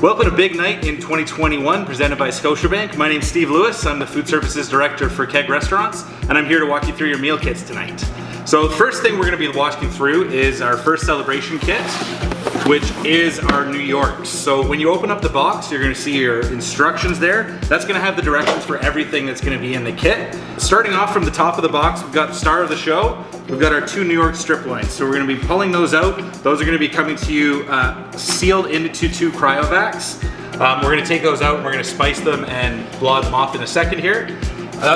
Welcome to Big Night in 2021, presented by Scotiabank. My name's Steve Lewis. I'm the Food Services Director for Keg Restaurants, and I'm here to walk you through your meal kits tonight. So the first thing we're going to be walking through is our first celebration kit, which is our New Yorks. So when you open up the box, you're going to see your instructions there. That's going to have the directions for everything that's going to be in the kit. Starting off from the top of the box, we've got the star of the show. We've got our 2 New York strip loins. So we're going to be pulling those out. Those are going to be coming to you sealed into 2 cryovacs. We're going to take those out and we're going to spice them and blot them off in a second here.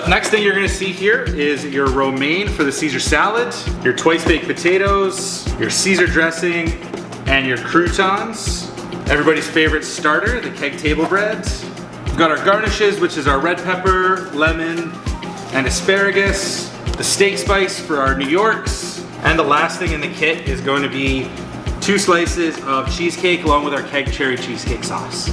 Next thing you're going to see here is your romaine for the Caesar salad, your twice baked potatoes, your Caesar dressing, and your croutons. Everybody's favorite starter, the keg table bread. We've got our garnishes, which is our red pepper, lemon, and asparagus. The steak spice for our New Yorks. And the last thing in the kit is going to be 2 slices of cheesecake along with our keg cherry cheesecake sauce.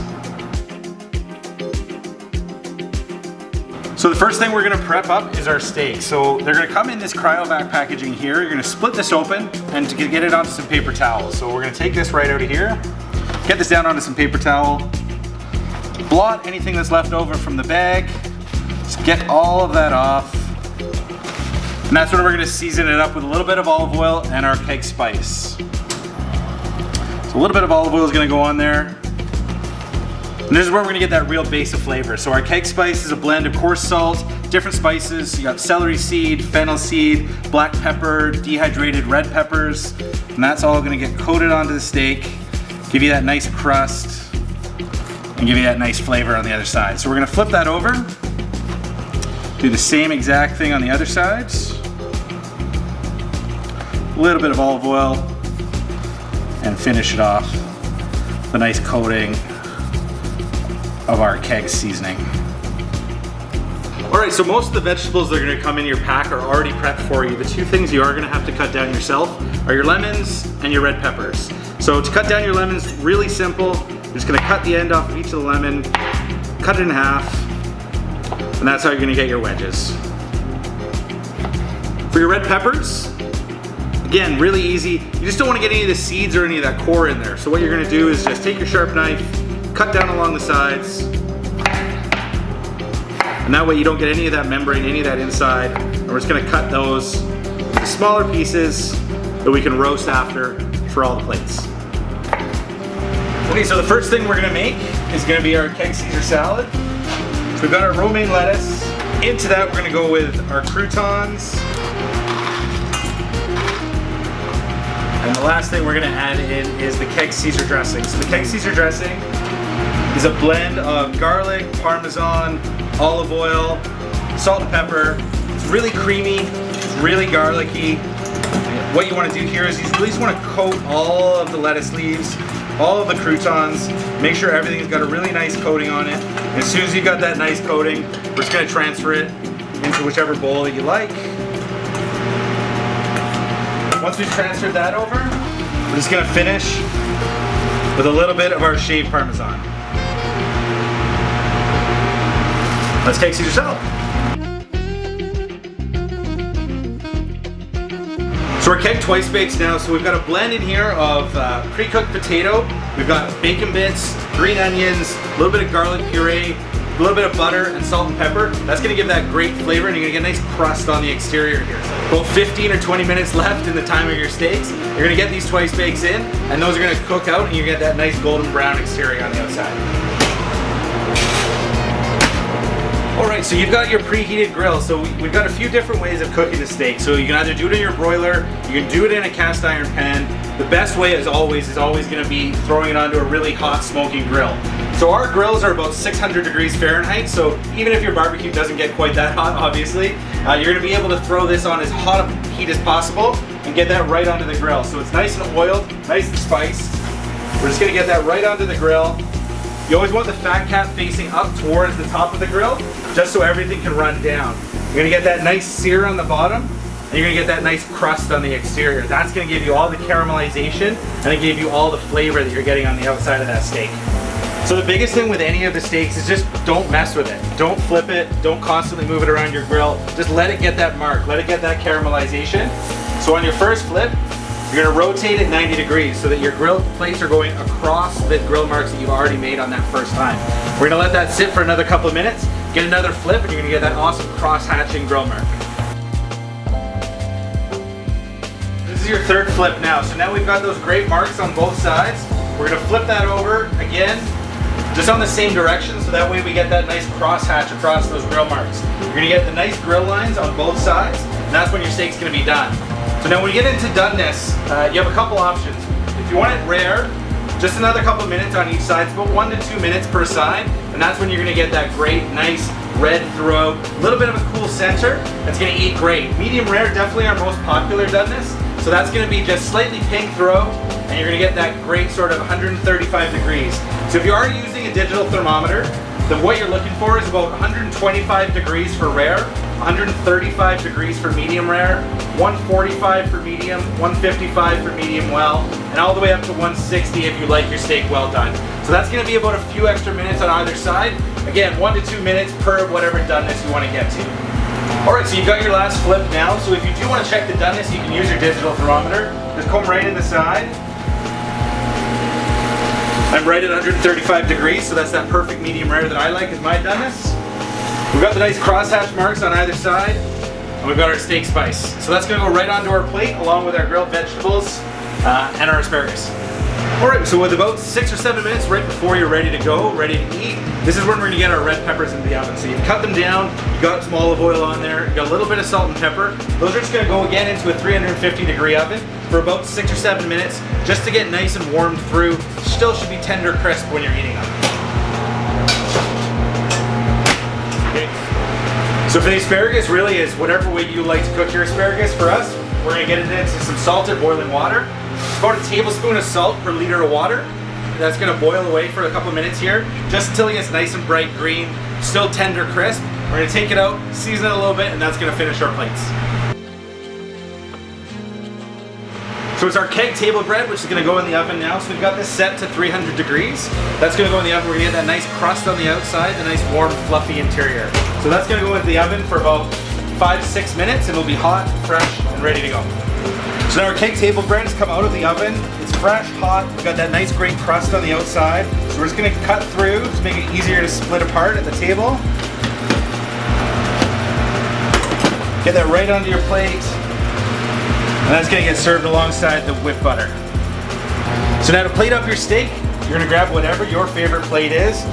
So the first thing we're going to prep up is our steak. So they're going to come in this cryovac packaging here. You're going to split this open and to get it onto some paper towels. So we're going to take this right out of here, get this down onto some paper towel, blot anything that's left over from the bag, just get all of that off. And that's when we're going to season it up with a little bit of olive oil and our keg spice. So a little bit of olive oil is going to go on there. And this is where we're gonna get that real base of flavor. So our keg spice is a blend of coarse salt, different spices. You got celery seed, fennel seed, black pepper, dehydrated red peppers. And that's all gonna get coated onto the steak, give you that nice crust, and give you that nice flavor on the other side. So we're gonna flip that over, do the same exact thing on the other side. A little bit of olive oil, and finish it off with a nice coating of our keg seasoning. All right, so most of the vegetables that are gonna come in your pack are already prepped for you. The 2 things you are gonna have to cut down yourself are your lemons and your red peppers. So to cut down your lemons, really simple. You're just gonna cut the end off of each of the lemon, cut it in half, and that's how you're gonna get your wedges. For your red peppers, again, really easy. You just don't wanna get any of the seeds or any of that core in there. So what you're gonna do is just take your sharp knife, cut down along the sides, and that way you don't get any of that membrane, any of that inside. And we're just gonna cut those into smaller pieces that we can roast after for all the plates. Okay, so the first thing we're gonna make is gonna be our keg Caesar salad. So we've got our romaine lettuce. Into that we're gonna go with our croutons. And the last thing we're gonna add in is the keg Caesar dressing. So the keg Caesar dressing is a blend of garlic, parmesan, olive oil, salt and pepper. It's really creamy, it's really garlicky. What you want to do here is you really just want to coat all of the lettuce leaves, all of the croutons, make sure everything's got a really nice coating on it. And as soon as you've got that nice coating, we're just going to transfer it into whichever bowl that you like. Once we've transferred that over, we're just going to finish with a little bit of our shaved parmesan. Let's keg Caesar salad. So we're keg twice baked now, so we've got a blend in here of pre-cooked potato, we've got bacon bits, green onions, a little bit of garlic puree, a little bit of butter and salt and pepper. That's gonna give that great flavor and you're gonna get a nice crust on the exterior here. About 15 or 20 minutes left in the time of your steaks. You're gonna get these twice bakes in and those are gonna cook out and you get that nice golden brown exterior on the outside. Alright, so you've got your preheated grill. So we've got a few different ways of cooking the steak. So you can either do it in your broiler, you can do it in a cast iron pan. The best way is always going to be throwing it onto a really hot smoking grill. So our grills are about 600 degrees Fahrenheit, so even if your barbecue doesn't get quite that hot, obviously, you're going to be able to throw this on as hot a heat as possible and get that right onto the grill. So it's nice and oiled, nice and spiced. We're just going to get that right onto the grill. You always want the fat cap facing up towards the top of the grill, just so everything can run down. You're gonna get that nice sear on the bottom, and you're gonna get that nice crust on the exterior. That's gonna give you all the caramelization, and it give you all the flavor that you're getting on the outside of that steak. So the biggest thing with any of the steaks is just don't mess with it. Don't flip it, don't constantly move it around your grill. Just let it get that mark, let it get that caramelization. So on your first flip, You're gonna rotate it 90 degrees so that your grill plates are going across the grill marks that you've already made on that first time. We're gonna let that sit for another couple of minutes, get another flip, and you're gonna get that awesome cross-hatching grill mark. This is your third flip now. So now we've got those great marks on both sides. We're gonna flip that over again, just on the same direction, so that way we get that nice cross-hatch across those grill marks. You're gonna get the nice grill lines on both sides, and that's when your steak's gonna be done. So now when you get into doneness, you have a couple options. If you want it rare, just another couple of minutes on each side. It's about 1 to 2 minutes per side, and that's when you're gonna get that great, nice red throughout, a little bit of a cool center. That's gonna eat great. Medium rare, definitely our most popular doneness. So that's gonna be just slightly pink throughout, and you're gonna get that great sort of 135 degrees. So if you are using a digital thermometer, then what you're looking for is about 125 degrees for rare, 135 degrees for medium rare, 145 for medium, 155 for medium well, and all the way up to 160 if you like your steak well done. So that's gonna be about a few extra minutes on either side. Again, 1 to 2 minutes per whatever doneness you wanna get to. All right, so you've got your last flip now. So if you do wanna check the doneness, you can use your digital thermometer. Just come right in the side. I'm right at 135 degrees, so that's that perfect medium rare that I like is my doneness. We've got the nice crosshatch marks on either side, and we've got our steak spice. So that's gonna go right onto our plate along with our grilled vegetables and our asparagus. All right, so with about 6 or 7 minutes right before you're ready to go, ready to eat, this is when we're gonna get our red peppers into the oven. So you cut them down, you got some olive oil on there, you got a little bit of salt and pepper. Those are just gonna go again into a 350-degree oven for about 6 or 7 minutes, just to get nice and warmed through. Still should be tender crisp when you're eating them. Okay. So for the asparagus, really is whatever way you like to cook your asparagus. For us, we're gonna get it into some salted boiling water. About a tablespoon of salt per liter of water. That's gonna boil away for a couple minutes here, just until it gets nice and bright green, still tender crisp. We're gonna take it out, season it a little bit, and that's gonna finish our plates. So it's our keg table bread, which is gonna go in the oven now. So we've got this set to 300 degrees. That's gonna go in the oven. We're gonna get that nice crust on the outside, the nice warm, fluffy interior. So that's gonna go into the oven for about 5 to 6 minutes, and it'll be hot, fresh, and ready to go. So now our keg table bread has come out of the oven. It's fresh, hot. We've got that nice great crust on the outside. So we're just gonna cut through to make it easier to split apart at the table. Get that right onto your plate. And that's gonna get served alongside the whipped butter. So now to plate up your steak, you're gonna grab whatever your favorite plate is.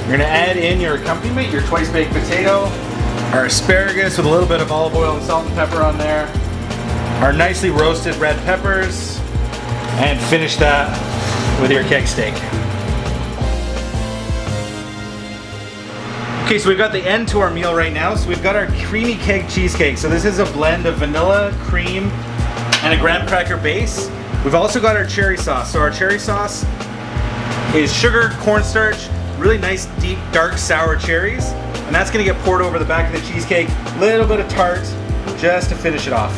You're gonna add in your accompaniment, your twice baked potato, our asparagus with a little bit of olive oil and salt and pepper on there, our nicely roasted red peppers, and finish that with your keg steak. Okay, so we've got the end to our meal right now. So we've got our creamy keg cheesecake. So this is a blend of vanilla, cream, and a graham cracker base. We've also got our cherry sauce. So our cherry sauce is sugar, cornstarch, really nice, deep, dark, sour cherries. And that's gonna get poured over the back of the cheesecake. Little bit of tart, just to finish it off.